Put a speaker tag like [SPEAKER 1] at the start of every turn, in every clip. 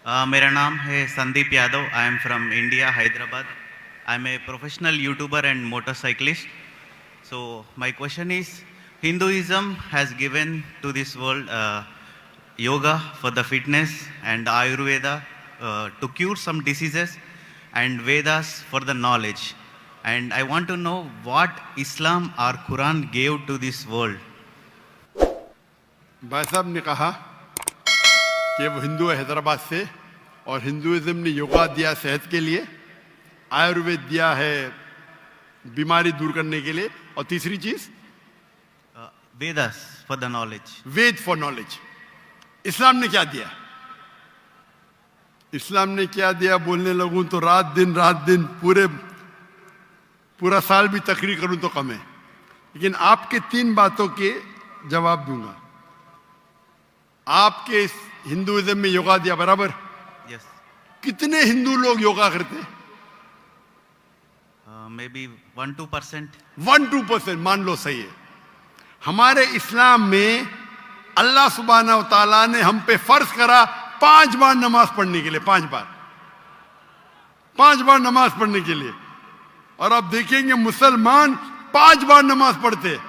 [SPEAKER 1] मेरा नाम है Sandeep Yadav. I am from India, Hyderabad. I am a professional YouTuber and motorcyclist. So my question is, Hinduism has given to this world yoga for the fitness and Ayurveda to cure some diseases and Vedas for the knowledge. And I want to know what Islam or Quran gave to this world.
[SPEAKER 2] भाई साहब ने कहा कि वो हिंदू है हैदराबाद से और Hinduism ने योगा दिया सेहत के लिए, आयुर्वेद दिया है बीमारी दूर करने के लिए, और तीसरी चीज
[SPEAKER 1] Vedas for the knowledge.
[SPEAKER 2] Veda for knowledge. इस्लाम ने क्या दिया? इस्लाम ने क्या दिया बोलने लगूं तो रात दिन पूरा साल भी तकरीर करूं तो कम है, लेकिन आपके 3 बातों के जवाब दूंगा. आपके हिंदुइज्म में योगा दिया बराबर.
[SPEAKER 1] Yes.
[SPEAKER 2] कितने हिंदू लोग योगा करते हैं?
[SPEAKER 1] Maybe 1-2%.
[SPEAKER 2] 1-2% मान लो, सही है. हमारे इस्लाम में अल्लाह सुब्हाना व तआला ने हम पे फर्ज करा 5 बार नमाज पढ़ने के लिए. 5 बार नमाज पढ़ने के लिए. और आप देखेंगे मुसलमान 5 बार नमाज पढ़ते.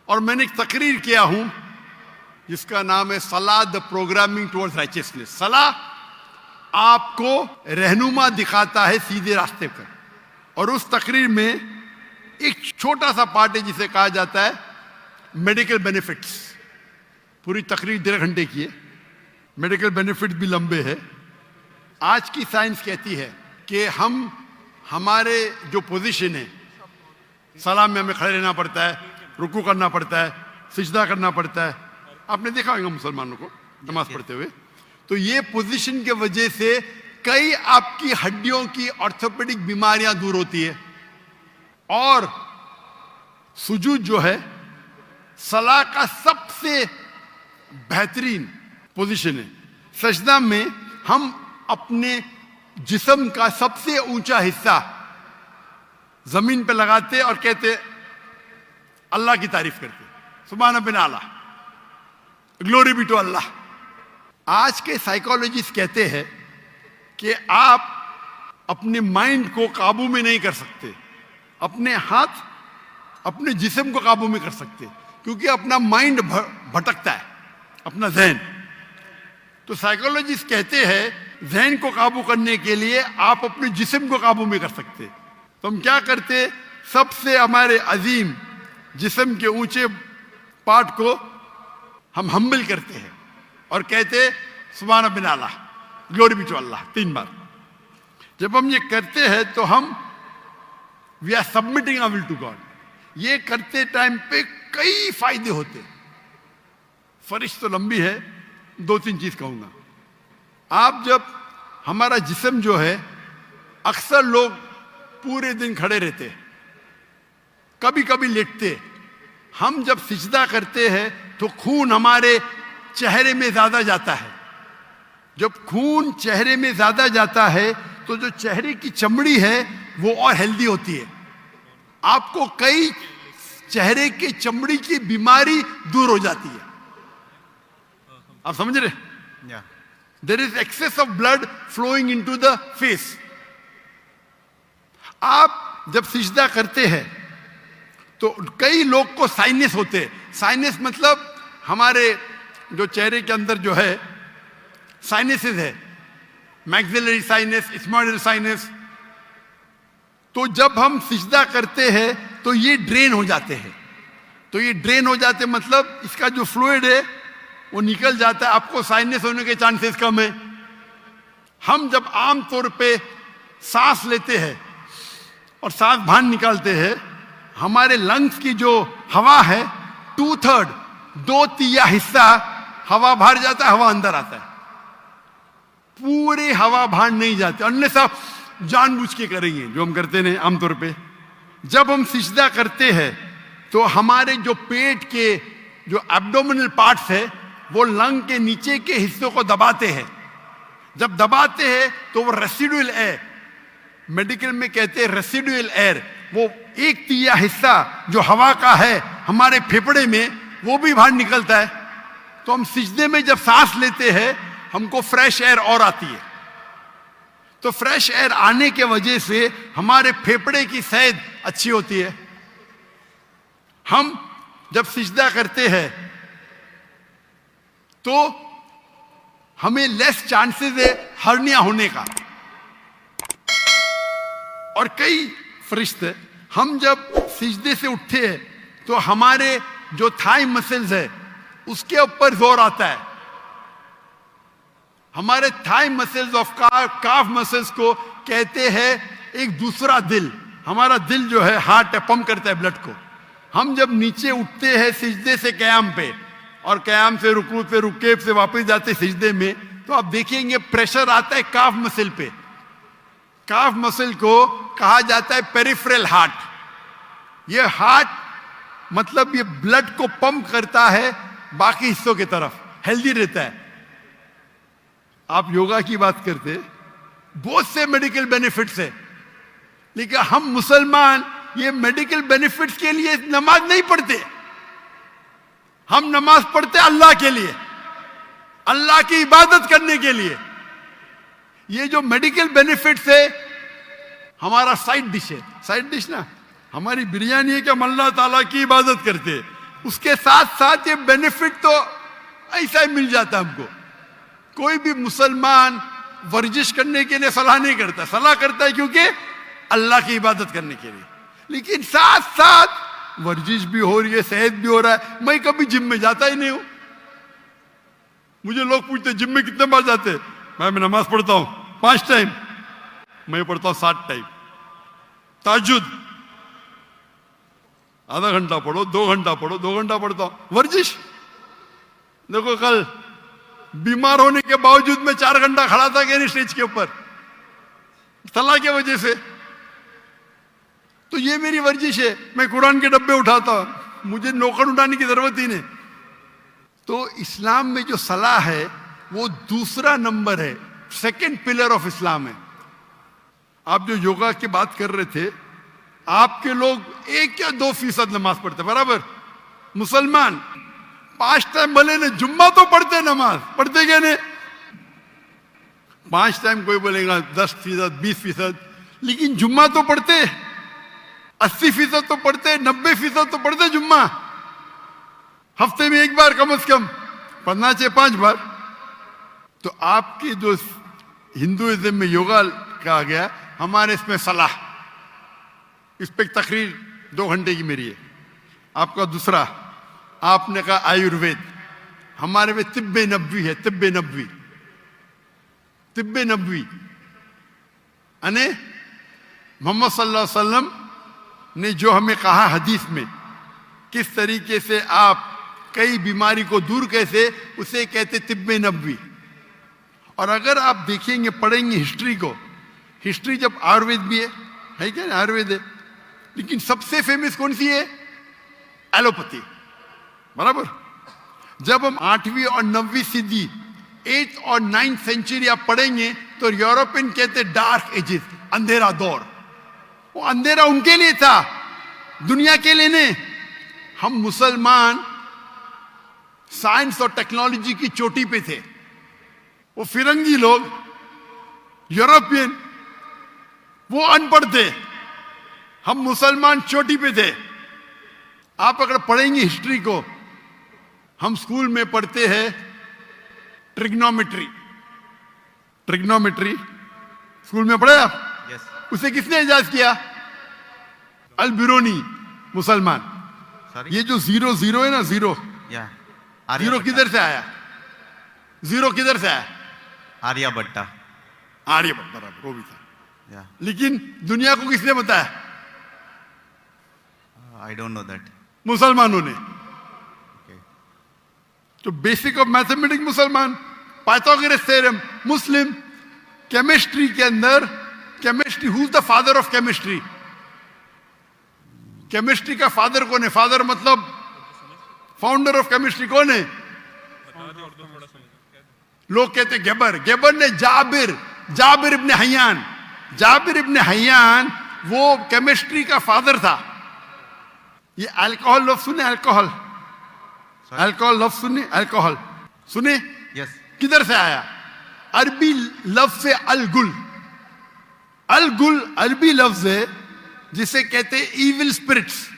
[SPEAKER 2] और मैंने एक तकरीर किया हूं जिसका नाम है सलाह द प्रोग्रामिंग टुवर्ड्स राइचियसनेस. सलाह आपको रहनुमा दिखाता है सीधे रास्ते पर. और उस तकरीर में एक छोटा सा पार्ट है जिसे कहा जाता है मेडिकल बेनिफिट्स. पूरी तकरीर 1.5 घंटे की है. मेडिकल बेनिफिट्स भी लंबे हैं. आज की साइंस कहती है कि हमारे जो पोजीशन है, सलाम में हमें खड़े रहना पड़ता है, रुकू करना पड़ता है, सिजदा करना पड़ता है. आपने देखा होगा मुसलमानों को नमाज पढ़ते हुए. तो ये पोजीशन के वजह से कई आपकी हड्डियों की ऑर्थोपेडिक बीमारियां दूर होती है. और सुजूद जो है सलाह का सबसे बेहतरीन पोजीशन है. सजदा में हम अपने जिस्म का सबसे ऊंचा हिस्सा जमीन पे लगाते और कहते अल्लाह की तारीफ करते, सुभान बिन आला, ग्लोरी बी टू अल्लाह. आज के साइकोलॉजिस्ट कहते हैं कि आप अपने माइंड को काबू में नहीं कर सकते, अपने हाथ अपने जिस्म को काबू में कर सकते, क्योंकि अपना माइंड भटकता है, अपना जहन. तो साइकोलॉजिस्ट कहते हैं जहन को काबू करने के लिए आप अपने जिस्म को काबू में कर सकते. तो हम क्या करते, सबसे हमारे अजीम जिस्म के ऊंचे पार्ट को हम हम्बल करते हैं और कहते सुभान बिन आला, ग्लोरी बी टू अल्लाह 3 बार. जब हम ये करते हैं तो हम we are submitting our will to God. ये करते टाइम पे कई फायदे होते. फरिश तो लंबी है, 2-3 चीज कहूंगा. आप जब हमारा जिस्म जो है, अक्सर लोग पूरे दिन खड़े रहते, कभी कभी लेटते. हम जब सिजदा करते हैं तो खून हमारे चेहरे में ज्यादा जाता है. जब खून चेहरे में ज्यादा जाता है तो जो चेहरे की चमड़ी है वो और हेल्दी होती है. आपको कई चेहरे के चमड़ी की बीमारी दूर हो जाती है. आप समझ रहे?
[SPEAKER 1] Yeah.
[SPEAKER 2] There is excess of blood flowing into the face. आप जब सिजदा करते हैं तो कई लोग को साइनस होते हैं. साइनस मतलब हमारे जो चेहरे के अंदर जो है साइनसेस है, मैक्सिलरी साइनस, स्मॉइडल साइनस. तो जब हम सिजदा करते हैं तो ये ड्रेन हो जाते हैं. तो ये ड्रेन हो जाते मतलब इसका जो फ्लूइड है वो निकल जाता है. आपको साइनस होने के चांसेस कम है. हम जब आम तौर पे सांस लेते हैं और सांस बाहर निकालते हैं, हमारे लंग्स की जो हवा है 2/3 2/3 हिस्सा हवा बाहर जाता है, हवा अंदर आता है. पूरी हवा बाहर नहीं जाती, अनलेस आप जानबूझ के करेंगे जो हम करते हैं आमतौर पे. जब हम सिजदा करते हैं तो हमारे जो पेट के जो एब्डोमिनल पार्ट्स है वो लंग के नीचे के हिस्सों को दबाते हैं. जब दबाते हैं तो वो रेसिडुअल एयर, मेडिकल में कहते हैं रेसिडुअल एयर, वो 1/3 हिस्सा जो हवा का है हमारे फेफड़े में वो भी बाहर निकलता है. तो हम सिजदे में जब सांस लेते हैं हमको फ्रेश एयर और आती है। तो फ्रेश एयर आने के वजह से हमारे फेफड़े की सेहत अच्छी होती है। हम जब सिजदा करते हैं तो हमें लेस चांसेस है हर्निया होने का। और कई फरिश्ते, हम जब सिजदे से उठते हैं तो हमारे जो थाई मसल्स है उसके ऊपर जोर आता है। हमारे thigh muscles of calf muscles को कहते हैं एक दूसरा दिल। हमारा दिल जो है हार्ट है, पंप करता है ब्लड को। हम जब नीचे उठते हैं सिजदे से कयाम पे और कयाम से रुकू पे रुकेब से वापस जाते सिजदे में, तो आप देखेंगे प्रेशर आता है काफ मसल पे। काफ मसल को कहा जाता है पेरिफेरल हार्ट। ये हार्ट मतलब ये ब्लड को पंप करता है बाकी हिस्सों की तरफ, हेल्दी रहता है। आप योगा की बात करते, बहुत से मेडिकल बेनिफिट्स है, लेकिन हम मुसलमान ये मेडिकल बेनिफिट्स के लिए नमाज नहीं पढ़ते। हम नमाज पढ़ते अल्लाह के लिए, अल्लाह की इबादत करने के लिए। ये जो मेडिकल बेनिफिट्स है हमारा साइड डिश है। साइड डिश ना हमारी बिरयानी है कि हम अल्लाह ताला की इबादत करते हैं, उसके साथ साथ ये बेनिफिट तो ऐसा ही मिल जाता हमको। कोई भी मुसलमान वर्जिश करने के लिए सलाह नहीं करता, सलाह करता है क्योंकि अल्लाह की इबादत करने के लिए। लेकिन साथ साथ वर्जिश भी हो रही है, सेहत भी हो रहा है। मैं कभी जिम में जाता ही नहीं हूं। मुझे लोग पूछते जिम में कितने बार जाते हैं? मैं नमाज पढ़ता हूं 5 टाइम, मैं पढ़ता हूं 7 टाइम। ताजुद आधा घंटा पढ़ो, 2 घंटा पढ़ो, 2 घंटा पढ़ता हूं। वर्जिश देखो, कल बीमार होने के बावजूद मैं 4 घंटा खड़ा था कि नहीं स्टेज के ऊपर, सलाह की वजह से। तो ये मेरी वर्जिश है। मैं कुरान के डब्बे उठाता हूं, मुझे नौकर उठाने की जरूरत ही नहीं। तो इस्लाम में जो सलाह है वो दूसरा नंबर है, सेकंड पिलर ऑफ इस्लाम है। आप जो योगा की बात कर रहे थे, आपके लोग 1 या 2% नमाज पढ़ते, बराबर। मुसलमान 5 टाइम भले ने जुम्मा तो पढ़ते, नमाज पढ़ते क्या नहीं? 5 टाइम कोई बोलेगा 10%, 20%, लेकिन जुम्मा तो पढ़ते। 80% तो पढ़ते, 90% तो पढ़ते जुम्मा। हफ्ते में 1 बार कम से कम पढ़ना चाहिए, 5 बार। तो आपके जो हिंदुइज्म में योगा कहा गया, हमारे इसमें सलाह, इस पे तकरीर 2 घंटे की मेरी है। आपका दूसरा, आपने कहा आयुर्वेद, हमारे में तिब्बे नबवी है। तिब्बे नबवी, तिब्बे नबवी यानी मोहम्मद सल्लल्लाहु अलैहि वसल्लम ने जो हमें कहा हदीस में, किस तरीके से आप कई बीमारी को दूर कैसे, उसे कहते तिब्बे नबवी। और अगर आप देखेंगे, पढ़ेंगे हिस्ट्री को, हिस्ट्री जब आयुर्वेद भी है क्या? आयुर्वेद है, लेकिन सबसे फेमस कौन सी है? एलोपैथी, बराबर। जब हम 8वीं और 9वीं सदी, 8th और 9th सेंचुरी आप पढ़ेंगे तो यूरोपियन कहते डार्क एजेस, अंधेरा दौर। वो अंधेरा उनके लिए था, दुनिया के लिए नहीं। हम मुसलमान साइंस और टेक्नोलॉजी की चोटी पे थे। वो फिरंगी लोग, यूरोपियन, वो अनपढ़ थे। हम मुसलमान चोटी पे थे। आप अगर पढ़ेंगे हिस्ट्री को, हम स्कूल में पढ़ते हैं ट्रिग्नोमेट्री। ट्रिग्नोमेट्री स्कूल में पढ़े आप?
[SPEAKER 1] Yes.
[SPEAKER 2] उसे किसने इजाद किया? अल बिरूनी, मुसलमान।
[SPEAKER 1] Sorry?
[SPEAKER 2] ये जो 0 है ना, 0
[SPEAKER 1] Yeah.
[SPEAKER 2] जीरो किधर से आया? 0 किधर से आया?
[SPEAKER 1] आर्यभट्टा।
[SPEAKER 2] आर्यभट्ट, बराबर, वो भी था।
[SPEAKER 1] Yeah.
[SPEAKER 2] लेकिन दुनिया को किसने बताया?
[SPEAKER 1] I don't know that.
[SPEAKER 2] मुसलमानों ने।
[SPEAKER 1] Okay.
[SPEAKER 2] तो बेसिक ऑफ मैथमेटिक्स मुसलमान, पाइथागोरस थ्योरम मुस्लिम। केमिस्ट्री के अंदर, chemistry, who is the father of chemistry? Chemistry का फादर कौन है? फादर मतलब फाउंडर ऑफ केमिस्ट्री कौन है? लोग कहते गेबर। गेबर ने जाबिर इब्ने हयान, जाबिर इब्ने हयान वो केमिस्ट्री का फादर था। ये अल्कोहल लफ्ज सुने? अल्कोहल लफ्ज सुने? अल्कोहल सुने?
[SPEAKER 1] Yes.
[SPEAKER 2] किधर से आया? अरबी लफ्ज है अल गुल। अल गुल अरबी लफ्ज है जिसे कहते हैं इविल स्पिरिट्स,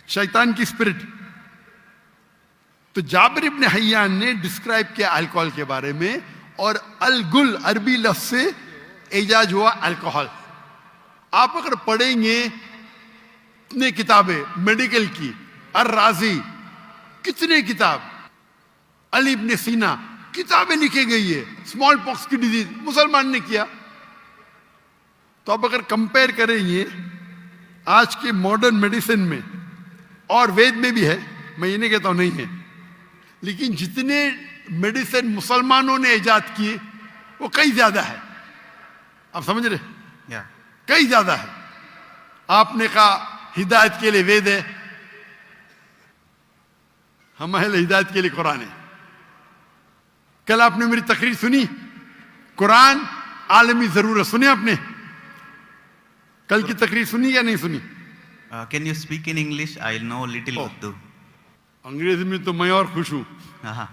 [SPEAKER 2] शैतान की स्पिरिट। तो जाबिर इब्न हय्यान ने डिस्क्राइब किया अल्कोहल के बारे में, और अल गुल अरबी लफ्ज से एजाज हुआ अल्कोहल। आप अगर पढ़ेंगे कितने किताबें मेडिकल की, अर राजी, कितने किताब, अली इब्न सीना, किताबें लिखी गई है। स्मॉल पॉक्स की डिजीज मुसलमान ने किया। तो अब अगर कंपेयर करेंगे आज के मॉडर्न मेडिसिन में, और वेद में भी है, मैं ये नहीं कहता हूं नहीं है, लेकिन जितने मेडिसिन मुसलमानों ने इजाद किए वो कई ज्यादा है। आप समझ रहे?
[SPEAKER 1] Yeah.
[SPEAKER 2] कई ज्यादा है। आपने कहा हिदायत के लिए वेद है, हमारे हिदायत के लिए कुरान है। कल आपने मेरी तकरीर सुनी, कुरान आलमी जरूरत, सुनी आपने? कल की तकरीर सुनी या नहीं सुनी?
[SPEAKER 1] Can you speak in English? I know little
[SPEAKER 2] Oh.
[SPEAKER 1] Urdu.
[SPEAKER 2] अंग्रेजी में तो मैं और खुश हूं।
[SPEAKER 1] Uh-huh.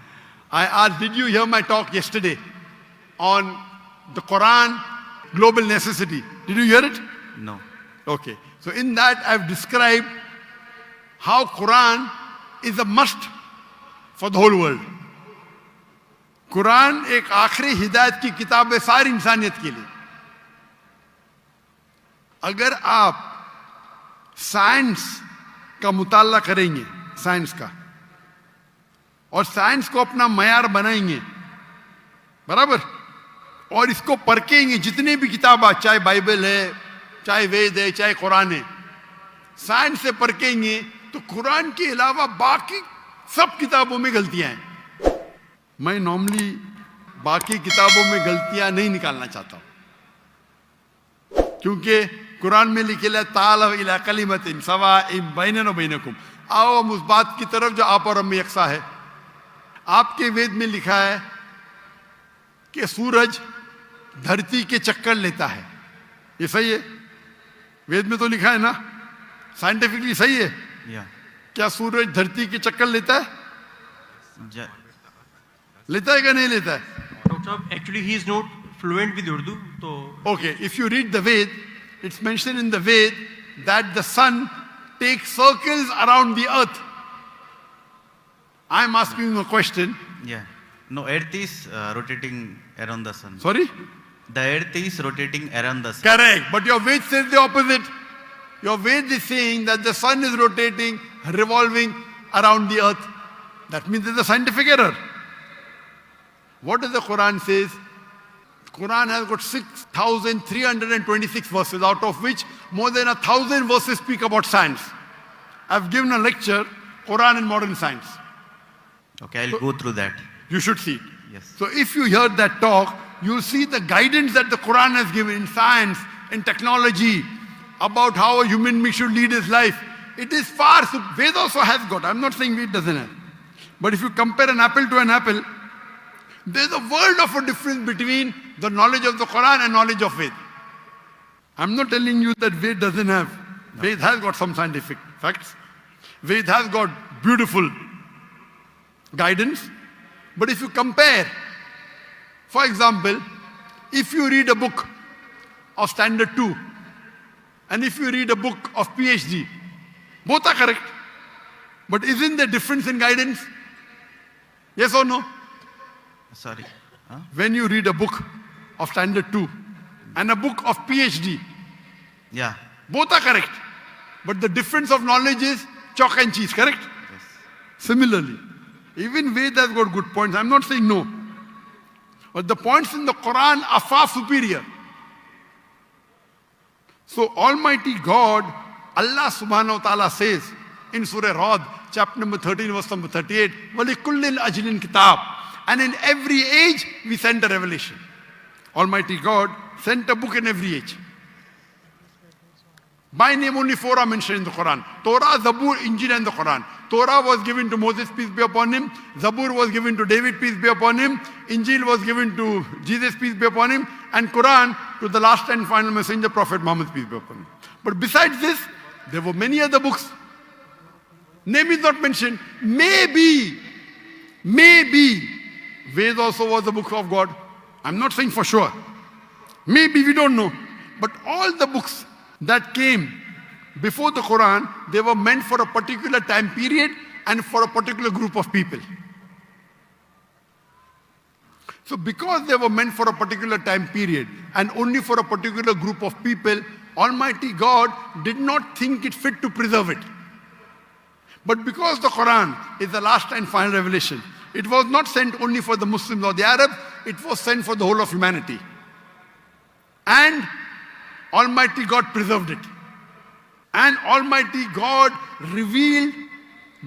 [SPEAKER 2] I asked, did you hear my talk yesterday on the Quran, global necessity? Did you hear it?
[SPEAKER 1] No.
[SPEAKER 2] Okay. So in that I've described how Quran is a must for the whole world. Quran एक आखिरी हिदायत की किताब है सारी इंसानियत के लिए। अगर आप साइंस का मुताला करेंगे, साइंस का, और साइंस को अपना मयार बनाएंगे, बराबर, और इसको परखेंगे, जितने भी किताब, चाहे बाइबल है, चाहे वेद है, चाहे कुरान है, साइंस से परखेंगे तो कुरान के अलावा बाकी सब किताबों में गलतियां हैं। मैं नॉर्मली बाकी किताबों में गलतियां नहीं निकालना चाहता हूं, क्योंकि कुरान में लिखे ताल इला कलिमतिन सवाइम बैनना व बैनकुम, आओ हम उस बात की तरफ जो आप और हम में यकसा है। आपके वेद में लिखा है कि सूरज धरती के चक्कर लेता है, ये सही है? वेद में तो लिखा है ना, साइंटिफिकली सही है?
[SPEAKER 1] Yeah.
[SPEAKER 2] क्या सूरज धरती के चक्कर लेता है?
[SPEAKER 1] Ja-
[SPEAKER 2] लेता है क्या नहीं लेता है?
[SPEAKER 3] Dr. Saab, actually he is not fluent with Urdu, so
[SPEAKER 2] Okay, if you read the Ved, it's mentioned in the Ved that the sun takes circles around the earth. I'm asking you a question.
[SPEAKER 1] Yeah. No, Earth is rotating around the sun.
[SPEAKER 2] Sorry?
[SPEAKER 1] The Earth is rotating around the sun.
[SPEAKER 2] Correct. But your Ved says the opposite. Your Ved is saying that the sun is rotating, revolving around the earth. That means there's a scientific error. What does the Quran says? Quran has got 6,326 verses, out of which more than 1,000 verses speak about science. I've given a lecture, Quran and Modern Science.
[SPEAKER 1] Okay, I'll go through that.
[SPEAKER 2] You should see it.
[SPEAKER 1] Yes.
[SPEAKER 2] So if you hear that talk, you'll see the guidance that the Quran has given in science, in technology, about how a human being should lead his life. It is far, so Ved also has got, I'm not saying Ved doesn't have. But if you compare an apple to an apple, there's a world of a difference between the knowledge of the Quran and knowledge of Ved. I'm not telling you that Ved doesn't have. Ved has got some scientific facts. Ved has got beautiful guidance. But if you compare, for example, if you read a book of Standard 2 and if you read a book of PhD, both are correct. But isn't there difference in guidance? Yes or no?
[SPEAKER 1] Sorry. Huh?
[SPEAKER 2] When you read a book of Standard 2 and a book of PhD,
[SPEAKER 1] Yeah.
[SPEAKER 2] both are correct. But the difference of knowledge is chalk and cheese, correct?
[SPEAKER 1] Yes.
[SPEAKER 2] Similarly, even Ved has got good points. I'm not saying no. But the points in the Quran are far superior. So Almighty God, Allah subhanahu wa ta'ala says in Surah Rad, chapter number 13, verse number 38, وَلِكُلِّ الْأَجْلٍ kitab. And in every age, we sent a revelation. Almighty God sent a book in every age. By name only 4 are mentioned in the Quran. Torah, Zabur, Injil and the Quran. Torah was given to Moses, peace be upon him. Zabur was given to David, peace be upon him. Injil was given to Jesus, peace be upon him. And Quran to the last and final messenger, Prophet Muhammad, peace be upon him. But besides this, there were many other books. Name is not mentioned. Maybe, Ved also was the book of God. I'm not saying for sure. Maybe we don't know. But all the books that came before the Quran, they were meant for a particular time period and for a particular group of people. So because they were meant for a particular time period and only for a particular group of people, Almighty God did not think it fit to preserve it. But because the Quran is the last and final revelation, it was not sent only for the Muslims or the Arabs, it was sent for the whole of humanity. And Almighty God preserved it. And Almighty God revealed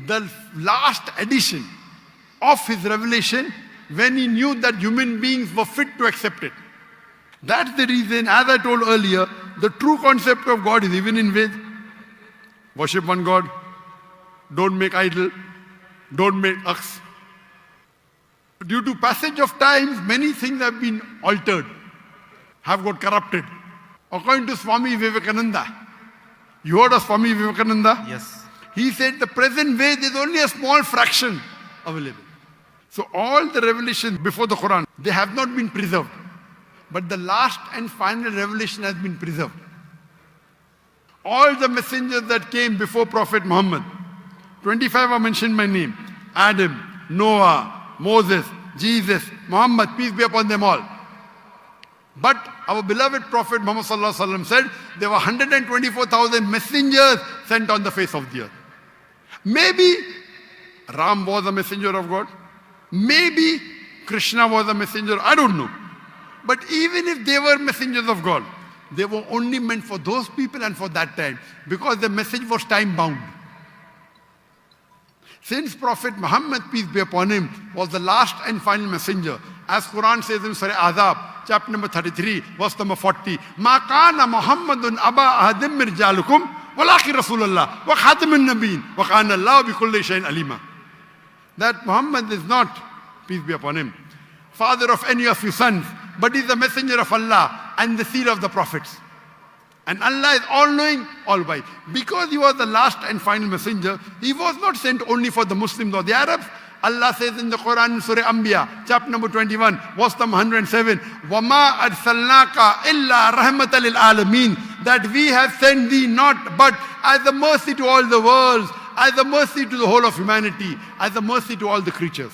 [SPEAKER 2] the last edition of His revelation when He knew that human beings were fit to accept it. That's the reason, as I told earlier, the true concept of God is even in Ved. Worship one God. Don't make idol. Don't make ox. Due to passage of times, many things have been altered, have got corrupted. According to Swami Vivekananda, you heard of Swami Vivekananda?
[SPEAKER 1] Yes.
[SPEAKER 2] He said the present Ved is only a small fraction available. So all the revelations before the Quran, they have not been preserved. But the last and final revelation has been preserved. All the messengers that came before Prophet Muhammad, 25 are mentioned by name. Adam, Noah, Moses, Jesus, Muhammad, peace be upon them all. But our beloved Prophet Muhammad sallallahu alaihi wasallam said there were 124,000 messengers sent on the face of the earth. Maybe Ram was a messenger of God. Maybe Krishna was a messenger. I don't know. But even if they were messengers of God, they were only meant for those people and for that time, because the message was time bound. Since Prophet Muhammad, peace be upon him, was the last and final messenger, as Quran says in Surah Azab, chapter number 33, verse number 40, Ma kana Muhammadun aba ahadim min rijalukum walakin Rasulullah wa khatamun nabiyyin wa kana Allah bi kulli shay'in alima. That Muhammad is not, peace be upon him, father of any of your sons, but he is the messenger of Allah and the seal of the prophets. And Allah is all-knowing, all-wise. Because he was the last and final messenger, he was not sent only for the Muslims or the Arabs. Allah says in the Quran in Surah Anbiya, chapter number 21, verse number 107, وَمَا أَرْسَلْنَاكَ إِلَّا رَحْمَةً لِلْعَالَمِينَ. That we have sent thee not but as a mercy to all the worlds, as a mercy to the whole of humanity, as a mercy to all the creatures.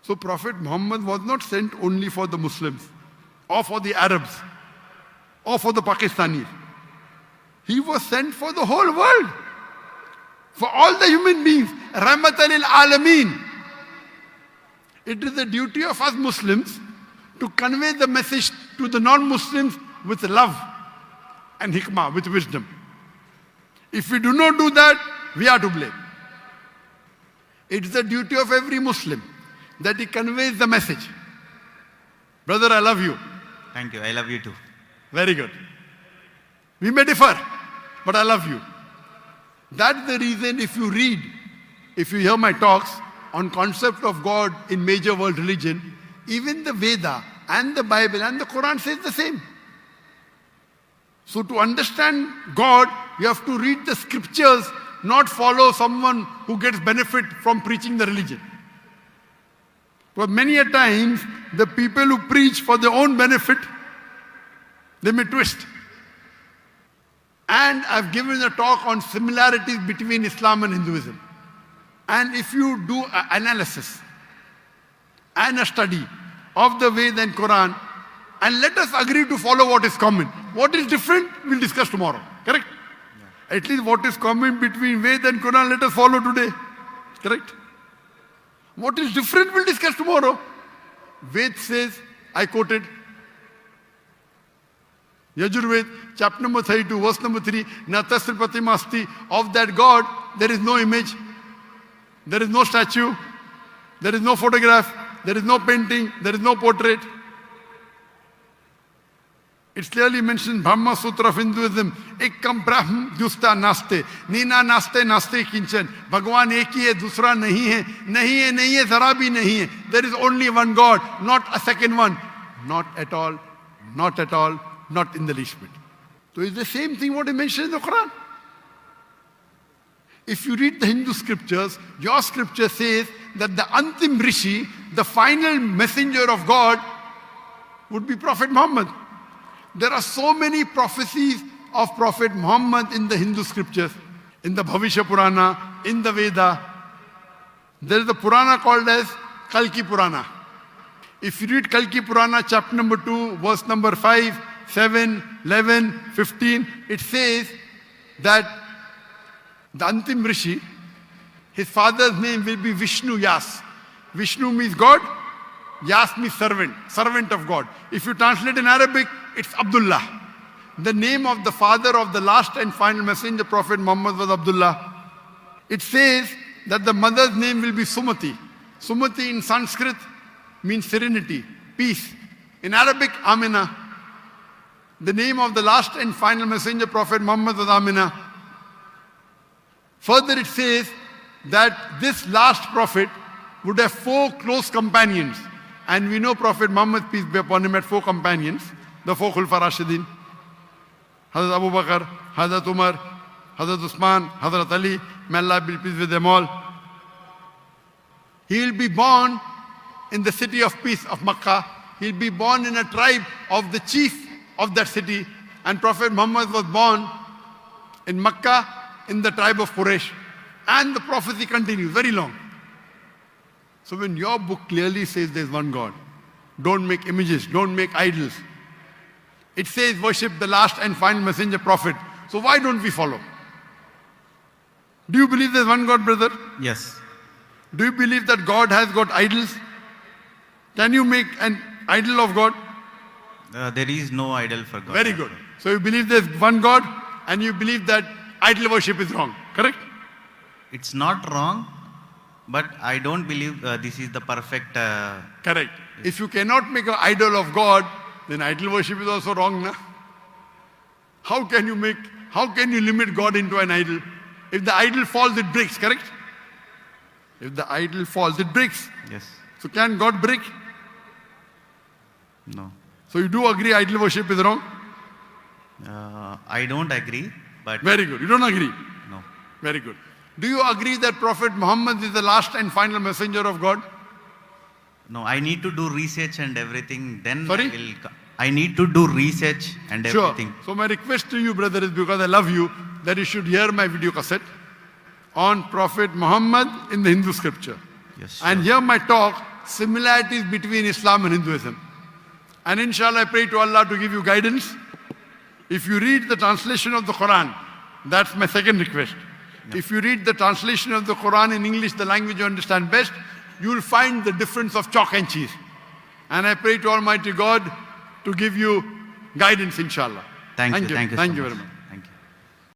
[SPEAKER 2] So Prophet Muhammad was not sent only for the Muslims, or for the Arabs, or for the Pakistanis. He was sent for the whole world, for all the human beings. Rahmatan lil Alameen. It is the duty of us Muslims to convey the message to the non-Muslims with love and hikmah, with wisdom. If we do not do that, we are to blame. It is the duty of every Muslim that he conveys the message. Brother, I love you.
[SPEAKER 1] Thank you. I love you too.
[SPEAKER 2] Very good. We may differ, but I love you. That's the reason if you hear my talks on concept of God in major world religion, even the Veda and the Bible and the Quran says the same. So to understand God, you have to read the scriptures, not follow someone who gets benefit from preaching the religion. But many a times, the people who preach for their own benefit, they may twist. And I've given a talk on similarities between Islam and Hinduism. And if you do an analysis and a study of the Veda and Quran, and let us agree to follow what is common. What is different, we'll discuss tomorrow. Correct? Yeah. At least what is common between Veda and Quran, let us follow today. Correct? What is different, we'll discuss tomorrow. Ved says, I quoted, Yajurved, chapter number 32, verse number 3, Natasya Pratimasti, of that God, there is no image, there is no statue, there is no photograph, there is no painting, there is no portrait. It's clearly mentioned, Brahma Sutra of Hinduism, Ekkam Brahm Justa Naste, Nina Naste Naste Kinchan, Bhagwan ek hi hai, dusra nahi hai, zara bhi nahi hai. There is only one God, not a second one. Not at all, not at all, not in the least bit. So it's the same thing what I mentioned in the Quran. If you read the Hindu scriptures, your scripture says that the Antim Rishi, the final messenger of God, would be Prophet Muhammad. There are so many prophecies of Prophet Muhammad in the Hindu scriptures, in the Bhavishya Purana, in the Veda. There is a Purana called as Kalki Purana. If you read Kalki Purana, chapter number 2, verse number 5, 7, 11, 15, it says that the Antim Rishi, his father's name will be Vishnu Yas. Vishnu means God, Yas means servant, servant of God. If you translate in Arabic, it's Abdullah. The name of the father of the last and final messenger, Prophet Muhammad, was Abdullah. It says that the mother's name will be Sumati. Sumati in Sanskrit means serenity, peace. In Arabic, Amina. The name of the last and final messenger, Prophet Muhammad, was Amina. Further it says that this last prophet would have 4 close companions. And we know Prophet Muhammad, peace be upon him, had 4 companions, the 4 Khulfa Rashidin. Hazrat Abu Bakr, Hazrat Umar, Hazrat Usman, Hazrat Ali, may Allah be pleased with them all. He will be born in the city of peace of Makkah. He will be born in a tribe of the chief of that city. And Prophet Muhammad was born in Makkah in the tribe of Quraysh. And the prophecy continues, very long. So when your book clearly says there's one God, don't make images, don't make idols. It says worship the last and final messenger prophet. So why don't we follow? Do you believe there's one God, brother?
[SPEAKER 1] Yes.
[SPEAKER 2] Do you believe that God has got idols? Can you make an idol of God?
[SPEAKER 1] There is no idol for God.
[SPEAKER 2] Very good. So you believe there's one God and you believe that idol worship is wrong, correct?
[SPEAKER 1] It's not wrong, but I don't believe this is the perfect.
[SPEAKER 2] Correct. If you cannot make an idol of God, then idol worship is also wrong, na? How can you limit God into an idol? If the idol falls, it breaks, correct? If the idol falls, it breaks.
[SPEAKER 1] Yes.
[SPEAKER 2] So can God break?
[SPEAKER 1] No.
[SPEAKER 2] So you do agree idol worship is wrong?
[SPEAKER 1] I don't agree, but
[SPEAKER 2] Very good. You don't agree?
[SPEAKER 1] no.
[SPEAKER 2] Very good. Do you agree that Prophet Muhammad is the last and final messenger of God?
[SPEAKER 1] No, I need to do research and everything. Then
[SPEAKER 2] Sorry?
[SPEAKER 1] I need to do research and
[SPEAKER 2] Sure.
[SPEAKER 1] everything.
[SPEAKER 2] So my request to you, brother, is because I love you, that you should hear my video cassette on Prophet Muhammad in the Hindu scripture.
[SPEAKER 1] Yes.
[SPEAKER 2] And hear my talk, similarities between Islam and Hinduism. And inshallah, I pray to Allah to give you guidance. If you read the translation of the Quran, that's my second request. If you read the translation of the Quran in English, the language you understand best, you will find the difference of chalk and cheese. And I pray to Almighty God to give you guidance, inshallah.
[SPEAKER 1] Thank you. Thank you so
[SPEAKER 2] Thank you
[SPEAKER 1] much.
[SPEAKER 2] very much.